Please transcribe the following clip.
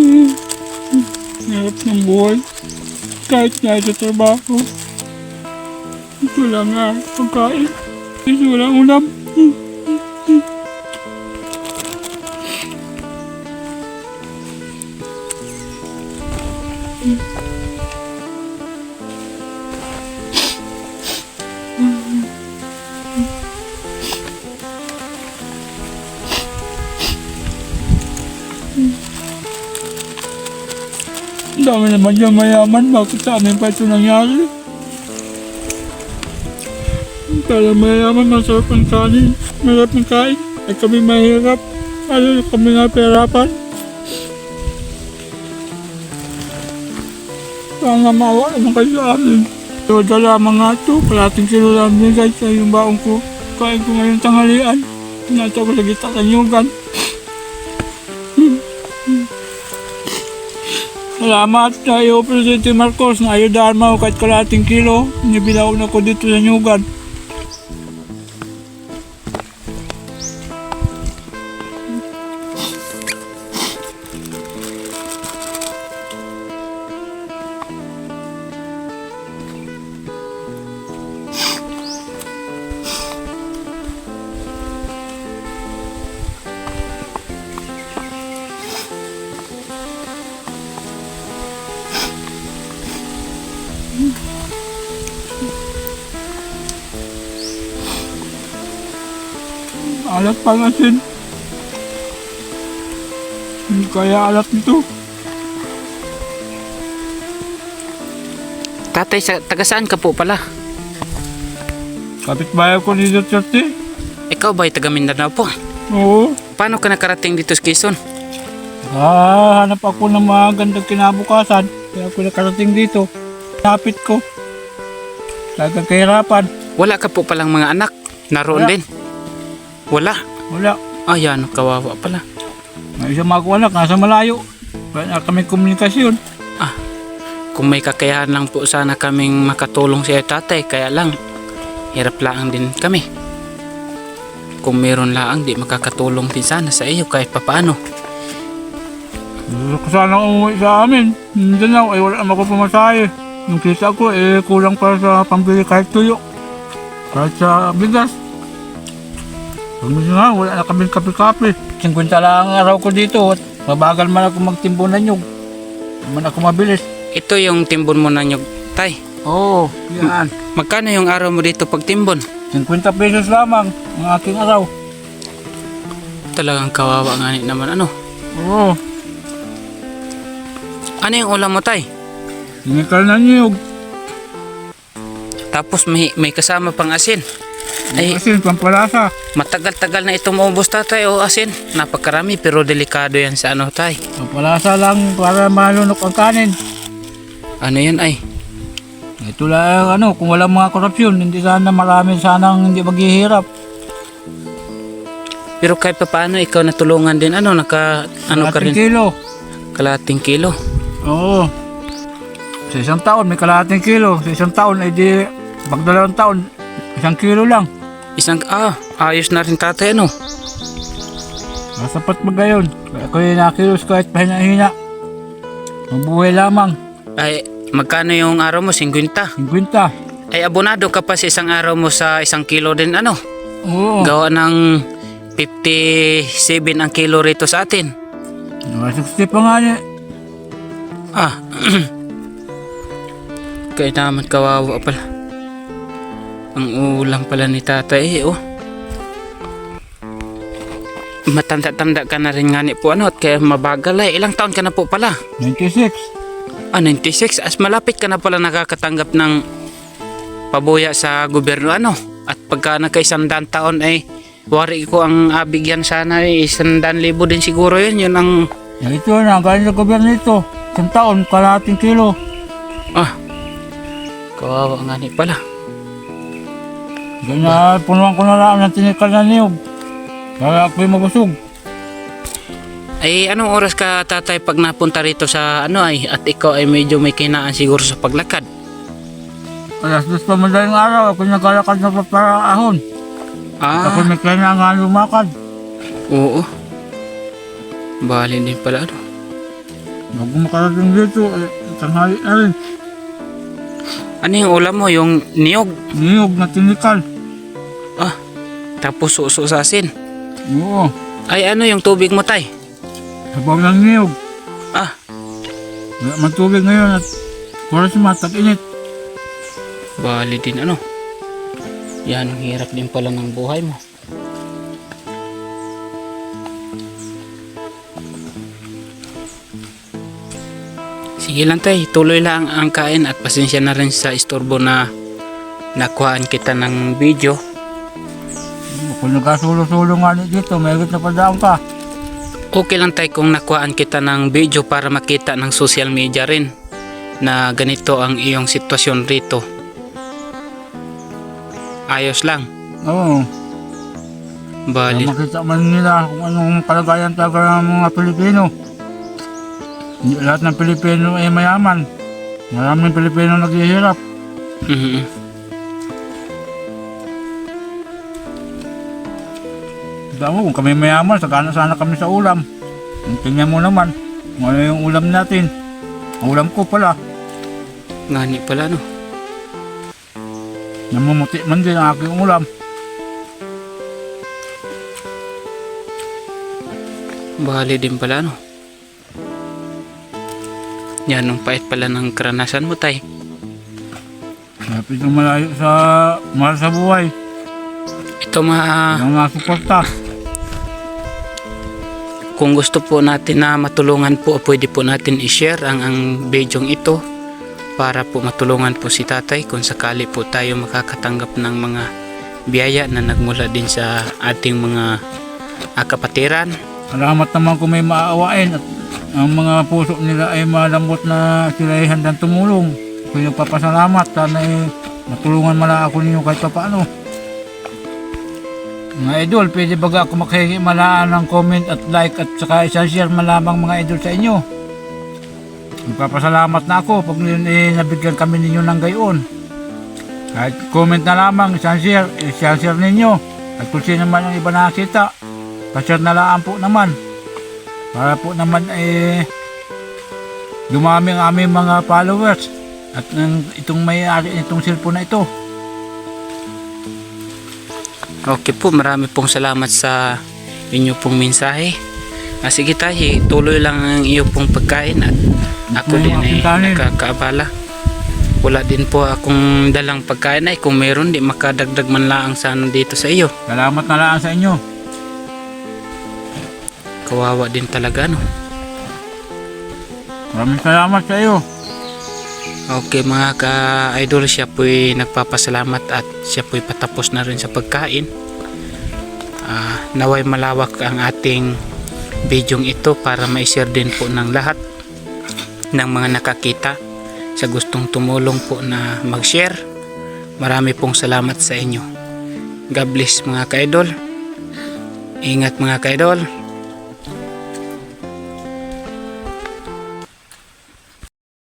Hirap ng buhay. Kahit nga sa trabaho. Ito lang nga, pagkain. Ito lang ulam. Ang dami naman yung mayaman. Bakit sa amin pa ito nangyari? Kala mayaman, masarap ang kanin. Masarap ang kain. Ay kami mahirap. Ano kami nga perapan. Sana maawa naman kayo sa amin. So, dala mga ito. Kalating kilo lang din guys sa yung baong ko. Kain ko ngayon tanghalian. Nasa ko lagi tatanyugan. Salamat sa iyo, Presidente Marcos, na ayudahan mo kahit kalating kilo. Nibilaw na ko dito sa Nyugan. Alat pa ng asin. Hindi kaya alat nito. Tatay, taga saan ka po pala? Kapitbahay ko dito sa Cherte. Ikaw ba'y taga Mindanao po? Oo. Paano ka nakarating dito sa Quezon? Hanap ako ng mga gandang kinabukasan. Kaya ako nakarating dito. Napit ko. Talagang kahirapan. Wala ka po palang mga anak? Naroon Wala. din? Wala? Wala. Ayan, kawawa pala. May isang mga anak, nasa malayo. Wala na kami komunikasyon. Kung may kakayahan lang po sana kaming makatulong sa iyo tatay, kaya lang hirap lang din kami. Kung meron lang, di makakatulong din sana sa iyo kahit papaano. Gusto ko sana umuwi sa amin. Hindi na, wala naman ako pumasahe. Yung kita ko, kulang para sa pambili kahit tuyo. Kahit sa bigas. Nga, wala na kami kape-kape. 50 lang ang araw ko dito at mabagal man ako magtimbo ng nyug. Hindi man ako mabilis. Ito yung timbon mo na nyug, tay. Oo, yan. Magkano yung araw mo dito pag timbon? 50 pesos lamang ang aking araw. Talagang kawawa nga naman ano. Oo, Ano yung ulam mo, tay? sinikal na nyug. Tapos may kasama pang asin. Ay, Kasi pampalasa. matagal-tagal na ito maubos tatay o asin. Napakarami pero delikado yan sa ano, tay. Pampalasa lang para malunok ang kanin. Ano yan ay? Ito lang kung walang mga korupsyon, hindi sana marami sanang hindi maghihirap. Pero kahit pa paano ikaw natulungan din ano, ka rin? Kilo. Kalating kilo. Oo. Sa isang taon may kalahating kilo. Sa isang taon ay di pag 2 taon, 1 kilo lang. Ayos na rin tatay ano. Masapat mo gayon. Kaya ko yung nakilos kahit pahina-hina. Mabuhay lamang. Ay, magkano yung araw mo? 50. 50. Ay, abonado ka pa sa isang araw mo sa 1 kilo din ano. Oo. Gawa ng 57 ang kilo rito sa atin. 60 pa nga niya. Kaya naman kawawa pala. Ang ulam pala ni tatay oh. Matanda-tanda ka na rin nga ni po ano at kaya mabagal eh. Ilang taon ka na po pala? 96. 96. As malapit ka na pala nakakatanggap ng pabuya sa gobyerno ano. At pagka nagka-100 taon ay wari ko ang abigyan sana ay 100,000 din siguro yun. Yun ang Ito na, galing sa gobyerno ito. Isang taon, kalahating kilo. kawawa nga ni pala. Ganyan, punuan ko na lang ng tinikal na niyog. Kaya ako'y mabusog. Ay anong oras ka tatay pag napunta rito sa ano ay at ikaw ay medyo may kinaan siguro sa paglakad? Alas 2 pa madaling araw, ako naglalakad na paparaahon. Ako may kailangan lumakad. Oo. Bali din pala ano. Bago makarating dito, tanghali na rin. Ano yung ulam mo? Yung niyog? Niyog na tinikal. Ah, tapos suso sa asin. Oo, Ay, ano yung tubig mo, tay? sabaw ng niyog. Ah, Wala man tubig ngayon at oras matag-init. bali din ano. Yan, ang hirap din pala ng buhay mo. Sige lang tay, tuloy lang ang kain at pasensya na rin sa istorbo na nakuhaan kita ng video. Kung nagkasulo-sulo nga dito, may higit na padaan ka. Okay lang tay kung nakuhaan kita ng video para makita ng social media rin na ganito ang iyong sitwasyon rito. Ayos lang. Oo, Bali. makita man nila kung anong kalagayan talaga ng mga Pilipino. Hindi lahat ng Pilipino ay mayaman. Maraming Pilipino naghihirap. Mhm. Damo, kung kami mayaman, sagana sana kami sa ulam. Tingnan mo naman, kung ano yung ulam natin. Ang ulam ko pala, Ngani pala no. namumuti man din ang aking ulam. Bali din pala no. Yan ang pait pala ng karanasan mo tay. Lapit ng malayo sa mahal sa buhay. Ito Yung nasuporta. kung gusto po natin na matulungan po, pwede po natin i-share ang video ito para po matulungan po si tatay kung sakali po tayo makakatanggap ng mga biyaya na nagmula din sa ating mga kapatiran. Salamat naman kung may maaawain at ang mga puso nila ay malambot na sila ay handang tumulong. Kung nagpapasalamat, sana ay matulungan mala ako ninyo kahit pa paano. Mga idol, pwede baga ako makihingi malaan ng comment at like at saka isang share malamang mga idol sa inyo. Nagpapasalamat na ako pag nabigyan kami ninyo ng gayon. Kahit comment na lamang, isang share ninyo. At kung sino man ang iba nakakita, pa-share na lang po naman. Para po naman dumami ang aming mga followers at itong may-ari nitong cellphone na ito. Okay po, marami pong salamat sa inyo pong mensahe. Sige tayo, tuloy lang ang iyo pong pagkain at ako Ito din yung ay aking kanin. nakakaabala. Wala din po akong dalang pagkain ay kung meron di makadagdag man lang sana dito sa iyo. Salamat na lang sa inyo. Kawawa din talaga no. Maraming salamat sa iyo. Okay mga ka-idol, siya po'y nagpapasalamat at siya po'y patapos na rin sa pagkain. Naway malawak ang ating video ito para ma-share din po ng lahat ng mga nakakita sa gustong tumulong po na mag-share. Marami pong salamat sa inyo. God bless mga ka-idol. Ingat mga ka-idol.